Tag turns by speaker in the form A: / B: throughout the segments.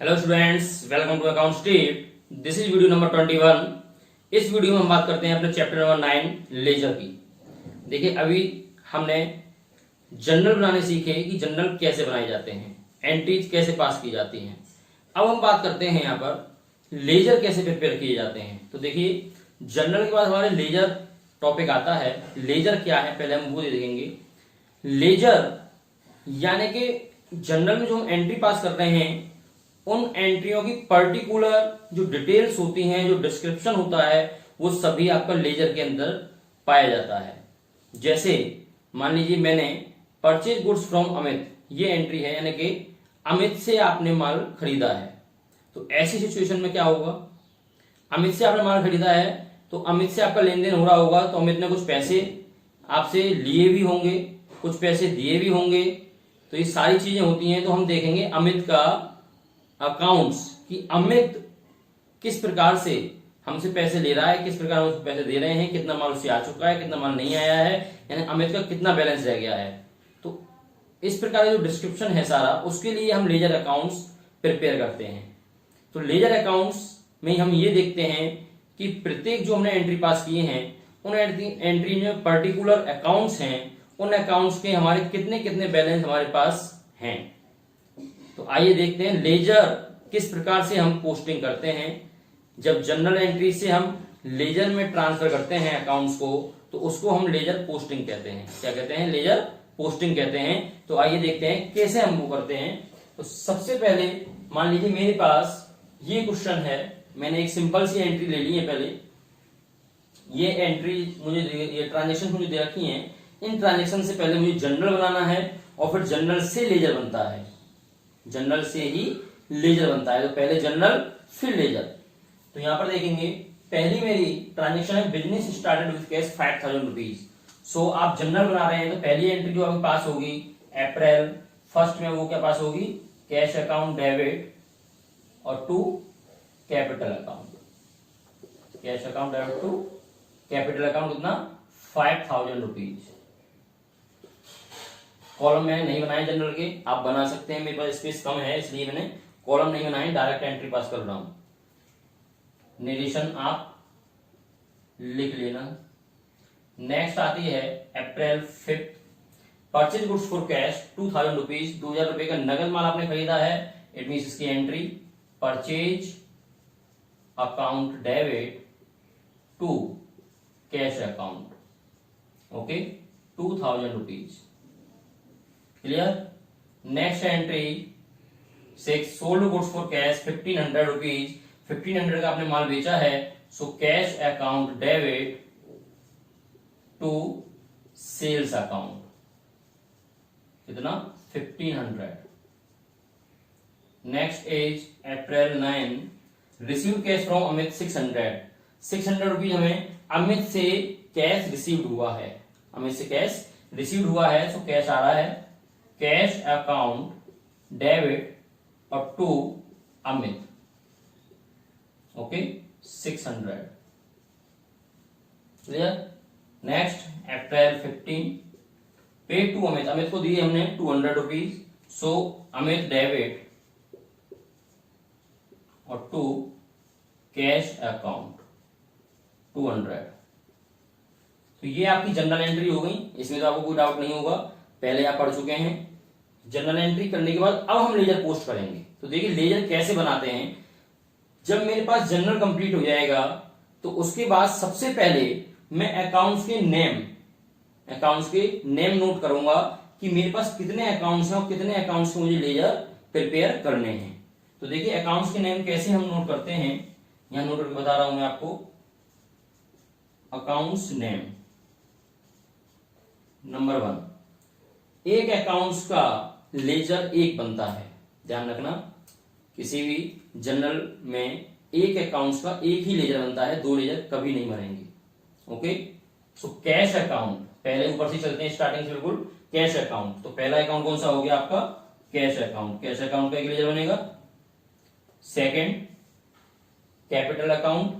A: Hello students, welcome to accounts tip. This is video number 21। इस video में हम बात करते हैं अपने चैप्टर नंबर 9 लेजर की। देखिए, अभी हमने जर्नल बनाने सीखे कि जर्नल कैसे बनाए जाते हैं, एंट्रीज कैसे पास की जाती हैं। अब हम बात करते हैं यहाँ पर लेजर कैसे प्रिपेयर किए जाते हैं। तो देखिए, जर्नल के बाद हमारे लेजर टॉपिक आता है। लेजर क्या है पहले हम वो देखेंगे। लेजर यानी कि जर्नल में जो हम एंट्री पास कर रहे हैं उन एंट्रियों की पर्टिकुलर जो डिटेल्स होती हैं, जो डिस्क्रिप्शन होता है, वो सभी आपका लेजर के अंदर पाया जाता है। जैसे मान लीजिए मैंने परचेज गुड्स फ्रॉम अमित, ये एंट्री है, यानी कि अमित से आपने माल खरीदा है। तो ऐसी सिचुएशन में क्या होगा, अमित से आपने माल खरीदा है तो अमित से आपका लेन देन हो रहा होगा, तो अमित ने कुछ पैसे आपसे लिए भी होंगे, कुछ पैसे दिए भी होंगे। तो ये सारी चीजें होती हैं। तो हम देखेंगे अमित का अकाउंट्स कि अमित किस प्रकार से हमसे पैसे ले रहा है, किस प्रकार हम उसको पैसे दे रहे हैं, कितना माल उससे आ चुका है, कितना माल नहीं आया है, यानी अमित का कितना बैलेंस रह गया है। तो इस प्रकार जो डिस्क्रिप्शन है सारा, उसके लिए हम लेजर अकाउंट्स प्रिपेयर करते हैं। तो लेजर अकाउंट्स में हम ये देखते हैं कि प्रत्येक जो हमने एंट्री पास किए हैं उन एंट्री में पर्टिकुलर अकाउंट्स हैं, उन अकाउंट्स के हमारे कितने कितने बैलेंस हमारे पास हैं। तो आइए देखते हैं लेजर किस प्रकार से हम पोस्टिंग करते हैं। जब जनरल एंट्री से हम लेजर में ट्रांसफर करते हैं अकाउंट्स को, तो उसको हम लेजर पोस्टिंग कहते हैं। क्या कहते हैं? लेजर पोस्टिंग कहते हैं। तो आइए देखते हैं कैसे हम वो करते हैं। तो सबसे पहले मान लीजिए मेरे पास ये क्वेश्चन है, मैंने एक सिंपल सी एंट्री ले ली है। पहले ये एंट्री मुझे, ये ट्रांजेक्शन मुझे दे रखी है। इन ट्रांजेक्शन से पहले मुझे जनरल बनाना है और फिर जनरल से लेजर बनता है, जनरल से ही लेजर बनता है। तो पहले जनरल फिर लेजर। तो यहां पर देखेंगे पहली मेरी ट्रांजेक्शन है, business started with cash 5000 rupees. So आप जनरल बना रहे हैं तो पहली एंट्री जो आपके पास होगी अप्रैल फर्स्ट में, वो क्या पास होगी, कैश अकाउंट डेबिट और to capital account. Cash account debit to capital account कितना, 5000 रुपीज। कॉलम मैंने नहीं बनाए जनरल के, आप बना सकते हैं। मेरे पास स्पेस कम है इसलिए मैंने कॉलम नहीं बनाए, डायरेक्ट एंट्री पास कर रहा हूं। निरीक्षण आप लिख लेना। नेक्स्ट आती है April 5th, purchase goods for cash 2000 rupees. 2000 रुपए का नगद माल आपने खरीदा है। इट मीन इसकी entry purchase account debit to cash account, okay, 2000 rupees. Clear. Next entry 6, sold goods for cash 1500 rupees. 1500 का आपने माल बेचा है। So cash account debit to sales account, कितना, 1500। Next is April 9, receive cash from Amit 600। 600 rupees हमें अमित से cash received हुआ है, अमित से कैश रिसीव्ड हुआ है। सो कैश आ रहा है कैश अकाउंट डेबिट और to Amit, okay, 600। Clear. Next April 15, pay to Amit, Amit को दिए हमने 200 रुपीज। सो अमित डेबिट और टू कैश अकाउंट 200। तो ये आपकी जनरल एंट्री हो गई। इसमें तो आपको कोई डाउट नहीं होगा, पहले आप पढ़ चुके हैं। जनरल एंट्री करने के बाद अब हम लेजर पोस्ट करेंगे। तो देखिए लेजर कैसे बनाते हैं। जब मेरे पास जनरल कंप्लीट हो जाएगा तो उसके बाद सबसे पहले मैं अकाउंट्स के नेम नोट करूंगा कि मेरे पास कितने अकाउंट्स हैं और कितने अकाउंट्स के मुझे लेजर प्रिपेयर करने हैं। तो देखिए अकाउंट्स के नेम कैसे हम नोट करते हैं, यहां नोट करके बता रहा हूं मैं आपको। अकाउंट्स नेम नंबर 1, एक अकाउंट्स का लेजर एक बनता है। ध्यान रखना, किसी भी जनरल में एक अकाउंट्स का एक ही लेजर बनता है, दो लेजर कभी नहीं बनेंगे, ओके। सो कैश अकाउंट, पहले ऊपर से चलते हैं स्टार्टिंग से बिल्कुल। कैश अकाउंट, तो पहला अकाउंट कौन सा हो गया आपका, कैश अकाउंट। कैश अकाउंट का एक लेजर बनेगा। Second capital account,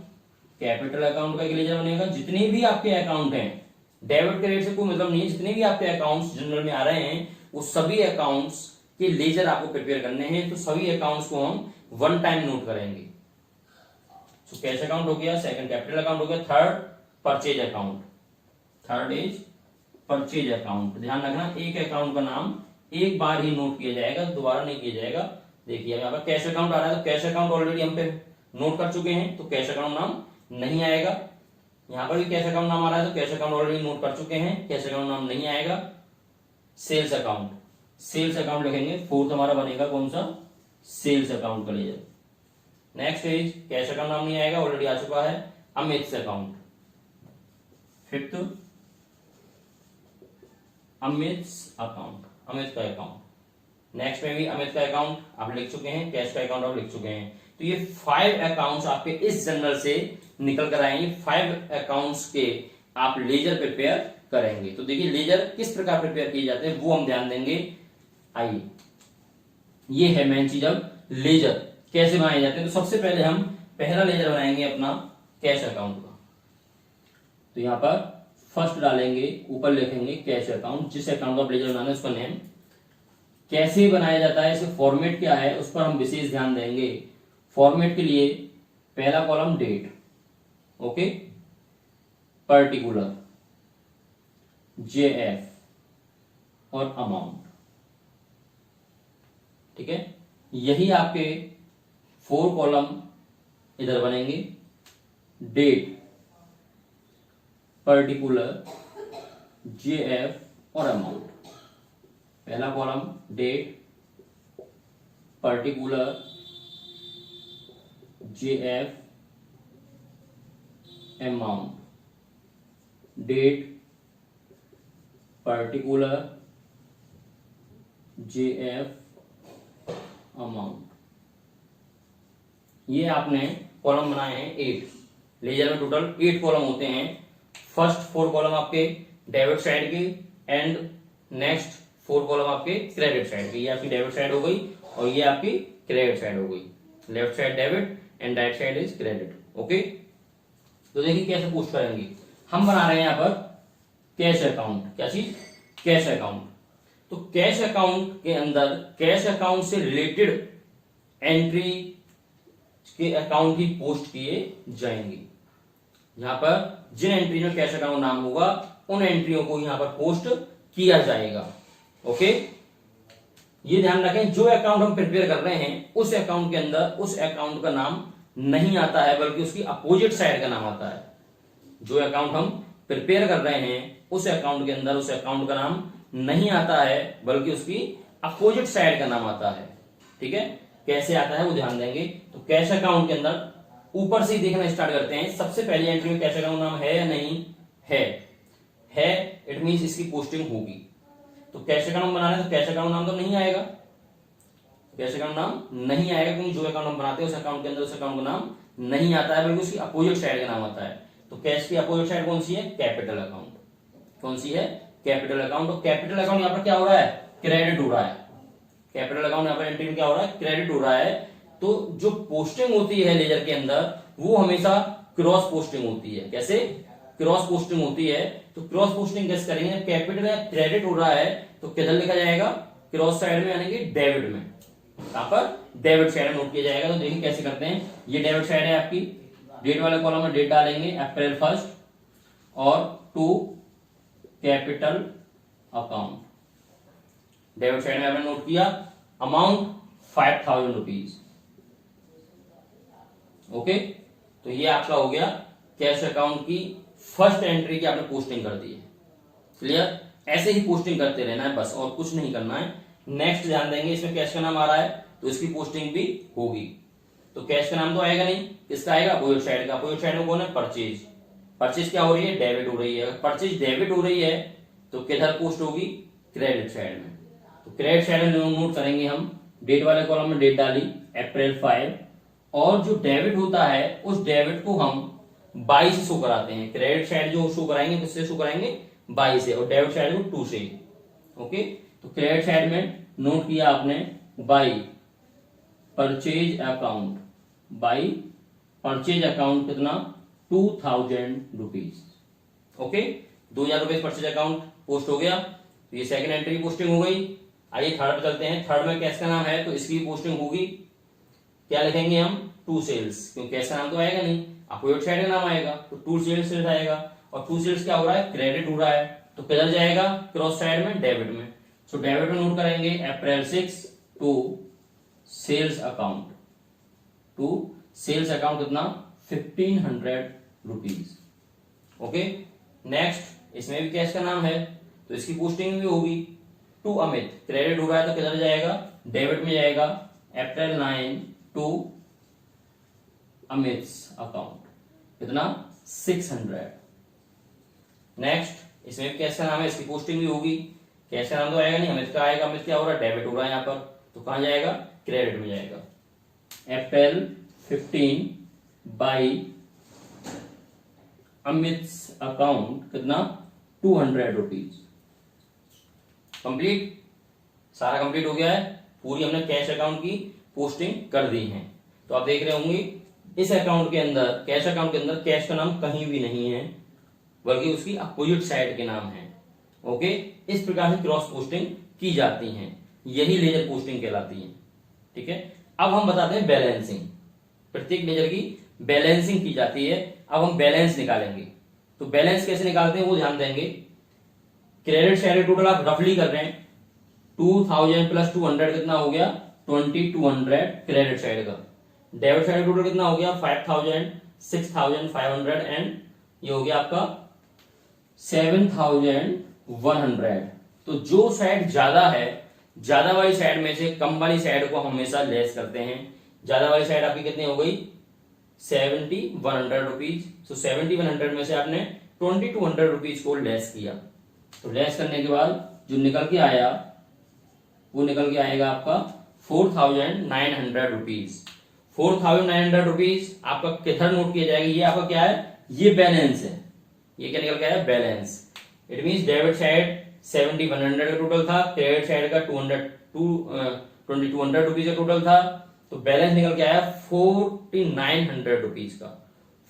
A: capital account का एक लेजर बनेगा। जितने भी आपके अकाउंट हैं, डेबिट क्रेडिट से कोई मतलब नहीं है, जितने भी आपके अकाउंट्स जनरल में आ रहे हैं वो सभी अकाउंट्स के लेजर आपको प्रिपेयर करने हैं, तो सभी अकाउंट्स को हम वन टाइम नोट करेंगे। सो कैश अकाउंट हो गया, सेकंड कैपिटल अकाउंट हो गया, third purchase account, third is purchase account. ध्यान रखना एक अकाउंट का नाम एक बार ही नोट किया जाएगा, दोबारा नहीं किया जाएगा। देखिए यहाँ पर कैश अकाउंट आ रहा है, तो कैश अकाउंट ऑलरेडी हम पे नोट कर चुके हैं, तो कैश अकाउंट नाम नहीं आएगा। यहाँ पर भी कैश अकाउंट नाम आ रहा है, तो कैश अकाउंट ऑलरेडी नोट कर चुके हैं, कैश अकाउंट नाम नहीं आएगा। सेल्स अकाउंट, सेल्स अकाउंट लिखेंगे, फोर्थ हमारा बनेगा कौन सा, सेल्स अकाउंट का ledger. Next is cash account नाम नहीं आएगा, ऑलरेडी आ चुका है, Amit's account. Fifth Amit's account, Amit का अकाउंट। नेक्स्ट में भी अमित का अकाउंट आप लिख चुके हैं, कैश का अकाउंट आप लिख चुके हैं। तो ये 5 अकाउंट्स आपके इस जनरल से निकल कर आएंगे, 5 अकाउंट्स के आप लेजर प्रिपेयर करेंगे। तो देखिए लेजर किस प्रकार प्रिपेयर किए जाते हैं वो हम ध्यान देंगे। आइए, ये है मेन चीज। अब लेजर कैसे बनाए जाते हैं, तो सबसे पहले हम पहला लेजर बनाएंगे अपना कैश अकाउंट का। तो यहां पर फर्स्ट डालेंगे, ऊपर लिखेंगे कैश अकाउंट, जिस अकाउंट का लेजर बनाना है उसका नेम। कैसे बनाया जाता है, इसे फॉर्मेट क्या है उस पर हम विशेष ध्यान देंगे। फॉर्मेट के लिए पहला column date, okay, particular, JF और अमाउंट, ठीक है। यही आपके 4 कॉलम इधर बनेंगे, डेट, पर्टिकुलर, जेएफ और अमाउंट। पहला column date, particular, JF, amount, date, particular, JF, amount. ये आपने कॉलम बनाए हैं 8। लेजर में टोटल 8 कॉलम होते हैं। फर्स्ट 4 कॉलम आपके डेबिट साइड के एंड नेक्स्ट 4 कॉलम आपके क्रेडिट साइड के। ये आपकी डेबिट साइड हो गई और ये आपकी क्रेडिट साइड हो गई। Left side debit and right side is credit, okay. तो देखिए कैसे पूछ करेंगे। हम बना रहे हैं यहाँ पर कैश अकाउंट। क्या चीज, कैश अकाउंट। तो कैश अकाउंट के अंदर कैश अकाउंट से रिलेटेड एंट्री के अकाउंट ही पोस्ट किए जाएंगे। यहां पर जिन एंट्री में कैश अकाउंट नाम होगा उन एंट्रियों को यहां पर पोस्ट किया जाएगा, ओके। ये ध्यान रखें, जो अकाउंट हम प्रिपेयर कर रहे हैं उस अकाउंट के अंदर उस अकाउंट का नाम नहीं आता है, बल्कि उसकी अपोजिट साइड का नाम आता है। जो अकाउंट हम प्रिपेयर कर रहे हैं उस अकाउंट के अंदर उस अकाउंट का नाम नहीं आता है, बल्कि उसकी अपोजिट साइड का नाम आता है, ठीक है। कैसे आता है वो ध्यान देंगे। तो कैश अकाउंट के अंदर ऊपर से ही देखना स्टार्ट करते हैं। सबसे पहली एंट्री में कैश अकाउंट नाम है या नहीं है, इट मींस इसकी पोस्टिंग होगी। तो कैश अकाउंट बनाना है तो कैश अकाउंट नाम तो नहीं आएगा, कैश अकाउंट नाम नहीं आएगा, क्योंकि जो अकाउंट हम बनाते हैं उस अकाउंट के अंदर उस अकाउंट का नाम नहीं आता है, बल्कि उसकी अपोजिट साइड का नाम आता है। तो कैश की अपोजिट साइड कौन सी है, कैपिटल अकाउंट। कौन सी है, कैपिटल अकाउंट। तो कैपिटल अकाउंट यहाँ पर क्या हो रहा है, क्रेडिट हो रहा है। कैपिटल अकाउंट यहाँ पर एंट्री में क्या हो रहा है, क्रेडिट हो रहा है। तो जो पोस्टिंग होती है लेजर के अंदर वो हमेशा क्रॉस पोस्टिंग होती है। कैसे, क्रॉस पोस्टिंग होती है। तो क्रॉस पोस्टिंग कैसे करेंगे, कैपिटल या क्रेडिट हो रहा है तो किधर लिखा जाएगा, क्रॉस साइड में, यानी कि डेबिट में। यहाँ पर डेबिट साइड में नोट किया जाएगा। तो देखिए कैसे करते हैं। ये डेबिट साइड है आपकी, डेट वाले कॉलम में डेट डालेंगे अप्रैल 1 और to capital account. Debit side में आपने नोट किया अमाउंट 5000 रुपीज, ओके। तो ये आपका हो गया कैश अकाउंट की फर्स्ट एंट्री की आपने पोस्टिंग कर दी है। क्लियर, ऐसे ही पोस्टिंग करते रहना है बस, और कुछ नहीं करना है। नेक्स्ट ध्यान देंगे, इसमें कैश का नाम आ रहा है तो इसकी पोस्टिंग भी होगी। तो कैश का नाम तो आएगा नहीं, किसका आएगा, अपोजिट साइड का। अपोजिट साइड में कौन है, परचेज। परचेज क्या हो रही है, डेबिट हो रही है। परचेज डेबिट हो रही है तो किधर पोस्ट होगी, क्रेडिट साइड में। तो क्रेडिट साइड में नोट करेंगे हम, डेट वाले कॉलम में डेट डाली अप्रैल 5, और जो डेबिट होता है उस डेबिट को हम 22 से शो कराते हैं। क्रेडिट साइड जो शो कराएंगे किससे शो कराएंगे, 22 से, और डेबिट साइड को 2 से, ओके। तो क्रेडिट साइड में नोट किया आपने by purchase account, by purchase account कितना, 2000 रुपीज, ओके। 2000 रुपए परचेज अकाउंट पोस्ट हो गया। तो ये सेकंड एंट्री पोस्टिंग हो गई। आइए थर्ड पे चलते हैं। थर्ड में कैश का नाम है तो इसकी पोस्टिंग होगी, क्या लिखेंगे हम, टू सेल्स, क्योंकि कैश का नाम तो आएगा नहीं, अपोजिट साइड का नाम आएगा तो टू सेल्स आएगा। और टू सेल्स क्या हो रहा है, क्रेडिट हो रहा है, तो किधर जाएगा, क्रॉस साइड में, डेबिट में। सो डेबिट में नोट करेंगे April 6 to sales account, to sales account कितना, 1500 रुपीज। ओके, नेक्स्ट इसमें भी कैश का नाम है तो इसकी पोस्टिंग भी होगी टू अमित, क्रेडिट हो रहा है तो किधर जाएगा, डेबिट में जाएगा, अप्रैल 9 टू अमित अकाउंट, कितना, 600। नेक्स्ट इसमें भी कैश का नाम है, इसकी पोस्टिंग भी होगी, कैश का नाम तो आएगा नहीं, अमित का आएगा, अमित क्या हो रहा है, डेबिट हो रहा है यहाँ पर, तो कहां जाएगा, क्रेडिट में जाएगा, अप्रैल 15 बाई अमित अकाउंट, कितना, 200 रुपीज। कंप्लीट, सारा कंप्लीट हो गया है, पूरी हमने कैश अकाउंट की पोस्टिंग कर दी है। तो आप देख रहे होंगे इस अकाउंट के अंदर, कैश अकाउंट के अंदर कैश का नाम कहीं भी नहीं है, बल्कि उसकी अपोजिट साइड के नाम है। ओके, इस प्रकार से क्रॉस पोस्टिंग की जाती है, यही लेजर पोस्टिंग कहलाती है। ठीक है, अब हम बताते हैं बैलेंसिंग, प्रत्येक लेजर की बैलेंसिंग की जाती है। अब हम बैलेंस निकालेंगे, तो बैलेंस कैसे निकालते हैं वो ध्यान देंगे। क्रेडिट साइड टोटल आप रफली कर रहे हैं, 2000 प्लस 200 कितना हो गया, 2200 क्रेडिट साइड का। डेबिट साइड टोटल कितना हो गया, 5000, 6500 एंड ये हो गया आपका 7100। तो जो साइड ज्यादा है, ज्यादा वाली साइड में से कम वाली साइड को हमेशा लेस करते हैं। ज्यादा वाली साइड आपकी कितनी हो गई, 7100 रुपीज। तो 7100 में से आपने 2200 रुपीज को लेस किया, तो लेस करने के बाद जो निकल के आया वो निकल के आएगा आपका 4900 रुपीज। 4900 रुपीज आपका किधर नोट किया जाएगा, ये आपका क्या है, ये बैलेंस है। ये क्या निकल के आया, balance. It means debit side 7100 का टोटल था, क्रेडिट साइड का 2200 रुपीज का टोटल था, तो बैलेंस निकल के आया 4900 रुपीज का।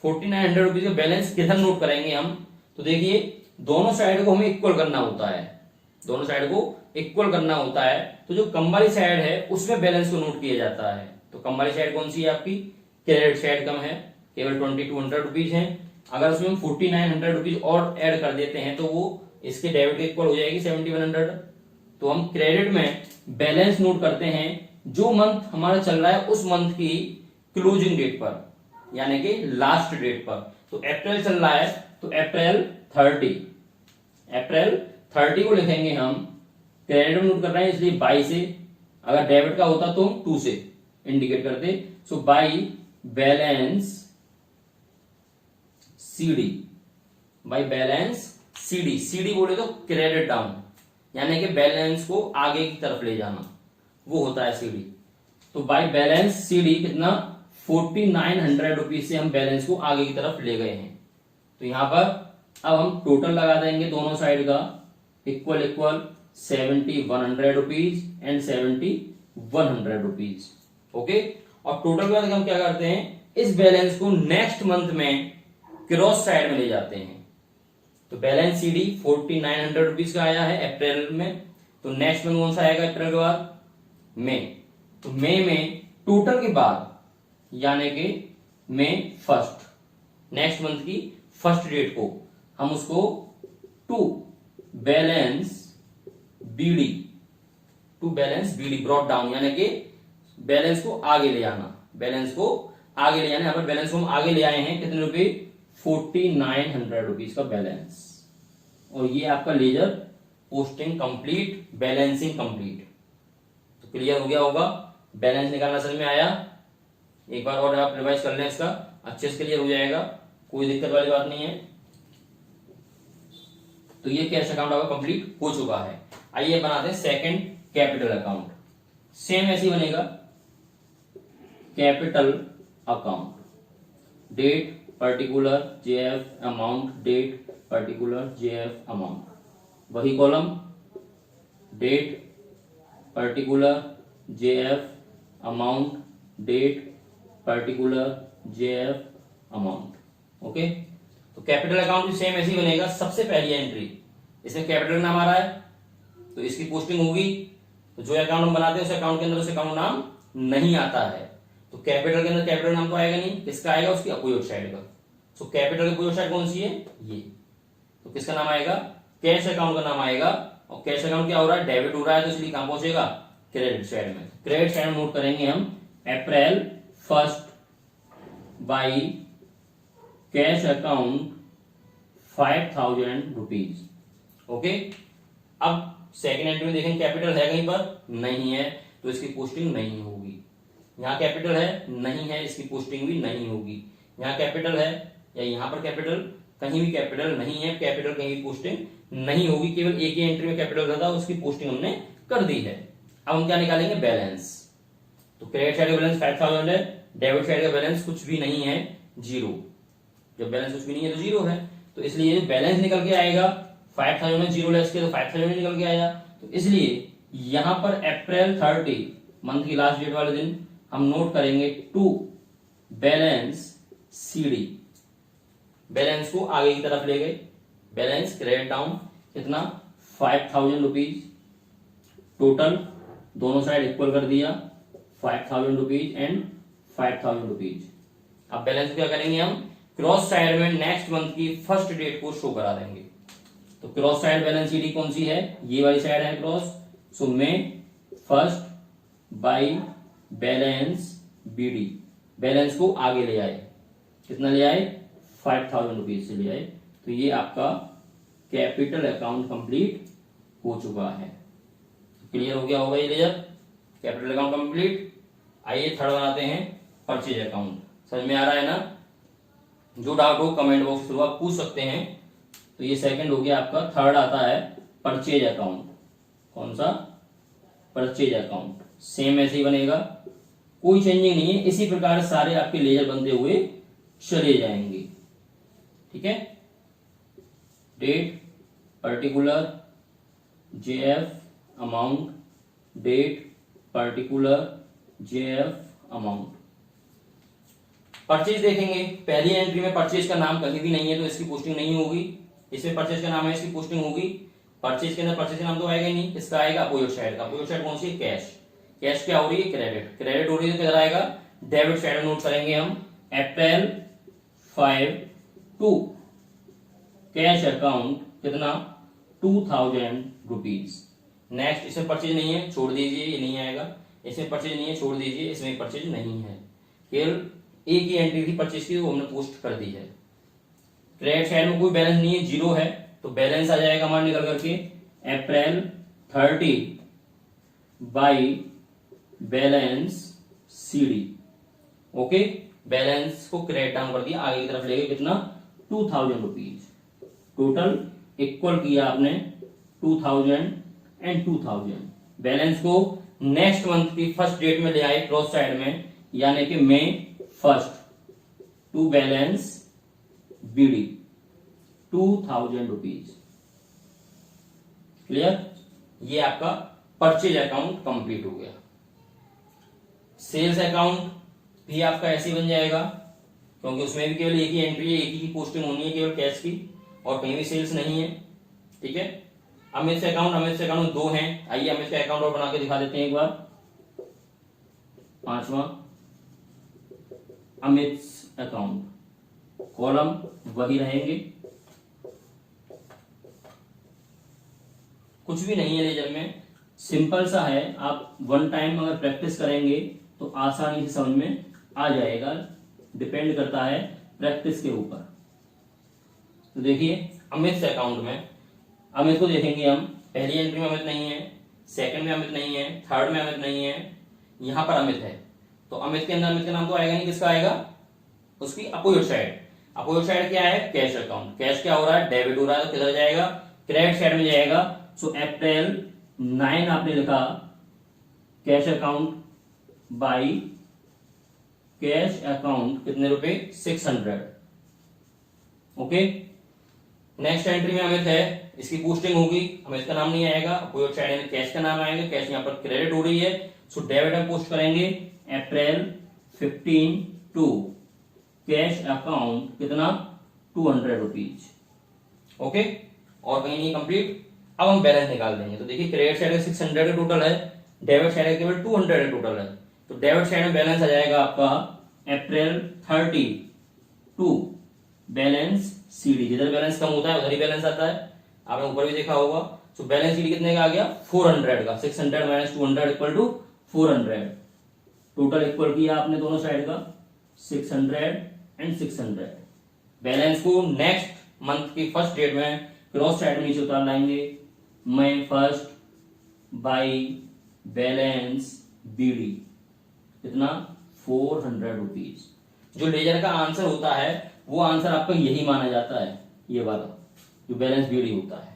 A: 4900 रुपीज का बैलेंस किधर नोट करेंगे हम, तो देखिए दोनों साइड को हमें इक्वल करना होता है, दोनों साइड को इक्वल करना होता है। तो जो कम वाली साइड है उसमें बैलेंस को नोट किया जाता है। तो कम वाली साइड कौन सी है आपकी, क्रेडिट साइड कम है, केवल 2200 रुपीज है। अगर उसमें हम 4900 रुपीज और ऐड कर देते हैं तो वो इसके डेबिट के इक्वल हो जाएगी 7100। तो हम क्रेडिट में बैलेंस नोट करते हैं जो मंथ हमारा चल रहा है उस मंथ की क्लोजिंग डेट पर, यानी कि लास्ट डेट पर। तो अप्रैल चल रहा है तो अप्रैल 30 को लिखेंगे हम, क्रेडिट में नोट कर रहे हैं इसलिए बाई से, अगर डेबिट का होता तो हम 2 से इंडिकेट करते। So by balance CD, by balance CD, CD बोले तो क्रेडिट डाउन, यानी कि बैलेंस को आगे की तरफ ले जाना, वो होता है सीडी। तो बाई बैलेंस सीडी कितना, 4900 रुपीज से हम बैलेंस को आगे की तरफ ले गए हैं। तो यहां पर अब हम टोटल लगा देंगे दोनों साइड का, equal equal 7100 rupees and 7100 rupees. Okay, और टोटल के बाद हम क्या करते हैं, इस बैलेंस को नेक्स्ट मंथ में क्रॉस साइड में ले जाते हैं। तो बैलेंस सीडी 4900 रुपीज का आया है अप्रैल में, तो नेक्स्ट मंथ कौन सा आएगा अप्रैल के बाद, मई। तो मई में टोटल के बाद, यानी कि मई फर्स्ट, नेक्स्ट मंथ की फर्स्ट डेट को हम उसको to balance BD, to balance BD brought down, यानी कि बैलेंस को आगे ले आना, बैलेंस को आगे ले जाना। यहां पर बैलेंस को हम आगे ले आए हैं, कितने रुपए, 4900 रुपीज का बैलेंस। और ये आपका ledger posting complete, balancing complete. तो क्लियर हो गया होगा, बैलेंस निकालना समझ में आया। एक बार और आप रिवाइज कर लें, इसका अच्छे से क्लियर हो जाएगा, कोई दिक्कत वाली बात नहीं है। तो ये कैश अकाउंट आपका कंप्लीट हो चुका है। आइए बनाते हैं सेकंड कैपिटल अकाउंट। सेम ऐसे ही बनेगा, capital account, date particular JF amount, date particular JF amount, वही column, date particular JF amount, date particular JF amount. Okay, तो कैपिटल अकाउंट भी सेम ऐसे ही बनेगा। सबसे पहली एंट्री, इसमें कैपिटल नाम आ रहा है तो इसकी पोस्टिंग होगी तो जो अकाउंट हम बनाते हैं उस अकाउंट के अंदर उस अकाउंट नाम नहीं आता है। तो कैपिटल के अंदर कैपिटल नाम तो आएगा नहीं, किसका आएगा, उसकी अपोजिट साइड का। सो कैपिटल की अपोजिट साइड कौन सी है, ये। तो किसका नाम आएगा, कैश अकाउंट का नाम आएगा। और कैश अकाउंट क्या हो रहा है, डेबिट हो रहा है, तो इसलिए कहां पहुंचेगा, क्रेडिट साइड में। क्रेडिट साइड में नोट करेंगे हम अप्रैल 1 by cash account 5000 rupees. Okay, अब सेकेंड एंट्री में देखेंगे कैपिटल है कहीं पर, नहीं है, तो इसकी पोस्टिंग नहीं होगी। यहाँ कैपिटल है, नहीं है, इसकी पोस्टिंग भी नहीं होगी। यहाँ कैपिटल है या यहाँ पर कैपिटल, कहीं भी कैपिटल नहीं है, कैपिटल कहीं भी पोस्टिंग नहीं होगी। केवल एक ही एंट्री में कैपिटल रहता है, उसकी पोस्टिंग हमने कर दी है। अब हम क्या निकालेंगे, बैलेंस। तो क्रेडिट साइड का बैलेंस 5000 है, डेबिट साइड का बैलेंस कुछ भी नहीं है, 0। जब बैलेंस कुछ भी नहीं है तो 0 है, तो इसलिए बैलेंस निकल के आएगा। 5000 में 0 लेस किया तो 5000 में निकल के आया। तो इसलिए यहां पर अप्रैल 30 मंथ की लास्ट डेट वाले दिन हम नोट करेंगे टू बैलेंस सीडी। बैलेंस को आगे की तरफ ले गए, बैलेंस क्रेडिट डाउन कितना, 5000 रुपीज। टोटल दोनों साइड इक्वल कर दिया, 5000 रुपीज एंड 5000 रुपीज। अब बैलेंस क्या करेंगे हम, क्रॉस साइड में नेक्स्ट मंथ की फर्स्ट डेट को शो करा देंगे। तो क्रॉस साइड बैलेंस सीडी कौन सी है, ये वाली साइड है cross. So May 1 by balance BD. Balance को आगे ले आए, कितना ले आए, 5000 रुपीज से ले आए। तो ये आपका कैपिटल अकाउंट कंप्लीट हो चुका है। क्लियर हो गया होगा ये लेजर, कैपिटल अकाउंट कंप्लीट। आइए थर्ड बनाते हैं, परचेज अकाउंट। समझ में आ रहा है ना, जो डाउट हो कमेंट बॉक्स थ्रू आप पूछ सकते हैं। तो ये सेकंड हो गया आपका, थर्ड आता है परचेज अकाउंट। कौन सा, परचेज अकाउंट। सेम ऐसे ही बनेगा, कोई चेंजिंग नहीं है, इसी प्रकार सारे आपके लेजर बनते हुए चले जाएंगे। ठीक है, date particular JF amount, date particular JF amount. Purchase देखेंगे, पहली एंट्री में परचेज का नाम कहीं भी नहीं है, तो इसकी पोस्टिंग नहीं होगी। इसमें परचेज का नाम है, इसकी पोस्टिंग होगी। परचेज के अंदर परचेज का नाम तो आएगा ही नहीं, इसका आएगा अपोजिट साइड का। अपोजिट साइड कौन सी है, कैश। कैश क्या हो रही है, क्रेडिट। क्रेडिट हो रही है तो किधर आएगा, डेबिट साइड में नोट करेंगे हम अप्रैल 5 टू कैश अकाउंट कितना, 2000 रुपीज। नेक्स्ट, इसमें परचेज नहीं है, छोड़ दीजिए, ये नहीं आएगा। इसमें परचेज नहीं है, छोड़ दीजिए, इसमें परचेज नहीं है। केवल एक ही एंट्री थी परचेज की, वो हमने पोस्ट कर दी है। क्रेडिट साइड में कोई बैलेंस नहीं है, 0 है, तो बैलेंस आ जाएगा हमारा निकल करके अप्रैल 30 by balance CD. Okay, balance को क्रेडिट डाउन कर दिया, आगे की तरफ ले गए, कितना, 2000 रुपीज। टोटल इक्वल किया आपने 2000 एंड 2000। बैलेंस को नेक्स्ट मंथ की फर्स्ट डेट में ले आए क्रॉस साइड में, यानी कि May 1 to balance BD 2000 rupees. Clear, ये आपका परचेज अकाउंट कंप्लीट हो गया। सेल्स अकाउंट भी आपका ऐसे ही बन जाएगा, क्योंकि उसमें भी केवल एक ही एंट्री है, एक ही पोस्टिंग होनी है केवल कैश की, और कहीं भी सेल्स नहीं है। ठीक है, अमित से अकाउंट 2 हैं। आइए अमित का अकाउंट और बना के दिखा देते हैं एक बार। 5वां अमित अकाउंट, कॉलम वही रहेंगे, कुछ भी नहीं है लेजर में, सिंपल सा है। आप वन टाइम अगर प्रैक्टिस करेंगे तो आसानी से समझ में आ जाएगा, डिपेंड करता है प्रैक्टिस के ऊपर। तो देखिए अमित अकाउंट में अमित को देखेंगे हम, पहली एंट्री में अमित नहीं है, सेकंड में अमित नहीं है, थर्ड में अमित नहीं है, यहां पर अमित है। तो अमित के अंदर अमित का नाम तो आएगा नहीं, किसका आएगा, उसकी अपोजिट साइड। अपोजिट साइड क्या है, कैश अकाउंट। कैश क्या हो रहा है, डेबिट हो रहा है, तो किधर जाएगा, क्रेडिट साइड में जाएगा। सो अप्रैल 9 आपने लिखा cash account by cash account कितने रुपए, 600। ओके, नेक्स्ट एंट्री में अमित है, इसकी पोस्टिंग होगी, अमित का नाम नहीं आएगा, अपोजिट साइड में कैश का नाम आएगा। कैश यहाँ पर क्रेडिट हो रही है, सो डेबिट हम पोस्ट करेंगे अप्रैल 15 टू कैश अकाउंट कितना, 200 रुपीज। ओके, और कहीं नहीं कंप्लीट। अब हम बैलेंस निकाल देंगे। तो देखिए क्रेडिट साइड 600 का टोटल है, डेबिट साइड का केवल 200 है टोटल है, तो डेबिट साइड में बैलेंस आ जाएगा आपका अप्रैल 30 टू बैलेंस सीडी। जिधर बैलेंस कम होता है उधर ही बैलेंस आता है, आपने ऊपर भी देखा होगा। तो बैलेंस सीडी कितने का आ गया 400 का, 600 minus 200 equal to 400। Total equal किया आपने दोनों साइड का 600 एंड 600। बैलेंस को नेक्स्ट मंथ की फर्स्ट डेट में क्रॉस साइड में नीचे उतार लाएंगे। मैं फर्स्ट बाई बैलेंस बीडी कितना 400 रुपीज। जो लेजर का आंसर होता है वो आंसर आपका यही माना जाता है, ये वाला जो बैलेंस बीडी होता है।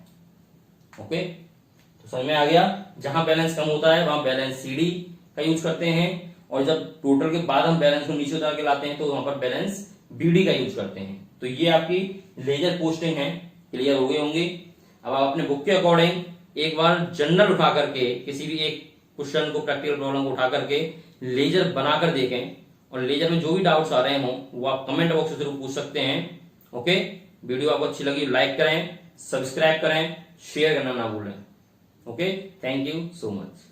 A: ओके, तो समझ में आ गया। जहां बैलेंस कम होता है वहां बैलेंस सीडी का यूज करते हैं, और जब टोटल के बाद हम बैलेंस को नीचे उतार के लाते हैं तो वहां पर बैलेंस बीडी का यूज करते हैं। तो ये आपकी लेजर पोस्टिंग है, क्लियर हो गए होंगे। अब आप अपने बुक के अकॉर्डिंग एक बार जनरल उठा करके किसी भी एक क्वेश्चन को, प्रैक्टिकल प्रॉब्लम को उठा करके लेजर बनाकर देखें, और लेजर में जो भी डाउट्स आ रहे हों वो आप कमेंट बॉक्स में जरूर पूछ सकते हैं। ओके, वीडियो आपको अच्छी लगी लाइक करें, सब्सक्राइब करें, शेयर करना ना भूलें। Okay, thank you so much.